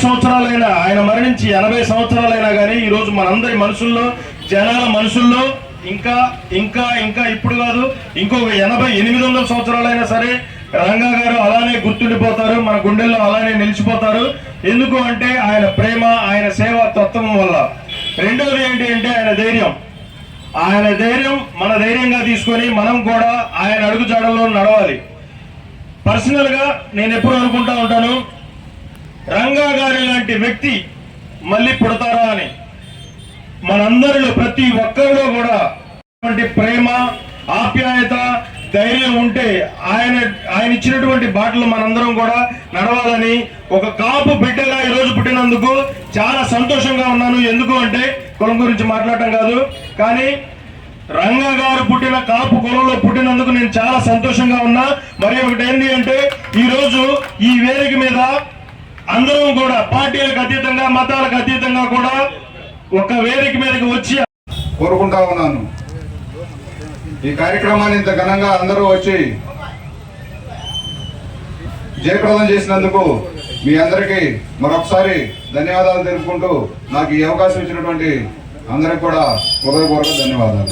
సంవత్సరాలైనా, ఆయన మరణించి 80 సంవత్సరాలైనా కానీ ఈరోజు మనందరి మనసుల్లో, జనాల మనసుల్లో ఇంకా ఇంకా ఇంకా ఇప్పుడు కాదు, ఇంకొక 80-800 సంవత్సరాలైనా సరే రంగా గారు అలానే గుర్తుండిపోతారు, మన గుండెల్లో అలానే నిలిచిపోతారు. ఎందుకు అంటే ఆయన ప్రేమ, ఆయన సేవా తత్వం వల్ల. రెండవది ఏంటి అంటే ఆయన ధైర్యం. ఆయన ధైర్యం మన ధైర్యంగా తీసుకొని మనం కూడా ఆయన అడుగుజాడల్లో నడవాలి. పర్సనల్ గా నేను ఎప్పుడు అనుకుంటా ఉంటాను, రంగా గారి లాంటి వ్యక్తి మళ్ళీ పుడతారా అని. మనందరిలో ప్రతి ఒక్కరిలో కూడా ప్రేమ, ఆప్యాయత, ధైర్యం ఉంటే ఆయన ఇచ్చినటువంటి బాటలు మనందరం కూడా నడవాలని ఒక కాపు బిడ్డగా ఈరోజు పుట్టినందుకు చాలా సంతోషంగా ఉన్నాను. ఎందుకు అంటే కులం గురించి మాట్లాడటం కాదు, కానీ రంగా గారు పుట్టిన కాపు కులంలో పుట్టినందుకు నేను చాలా సంతోషంగా ఉన్నా. మరి ఒకటి ఏంటి అంటే ఈరోజు ఈ వేదిక మీద అందరం కూడా పార్టీలకు అతీతంగా, మతాలకు అతీతంగా కూడా ఒక వేదిక మీదకి వచ్చి కోరుకుంటా ఉన్నాను. ఈ కార్యక్రమాన్ని ఇంత ఘనంగా అందరూ వచ్చి జయప్రదం చేసినందుకు మీ అందరికీ మరొకసారి ధన్యవాదాలు తెలుపుకుంటూ నాకు ఈ అవకాశం ఇచ్చినటువంటి అందరికి కూడా హృదయపూర్వక ధన్యవాదాలు.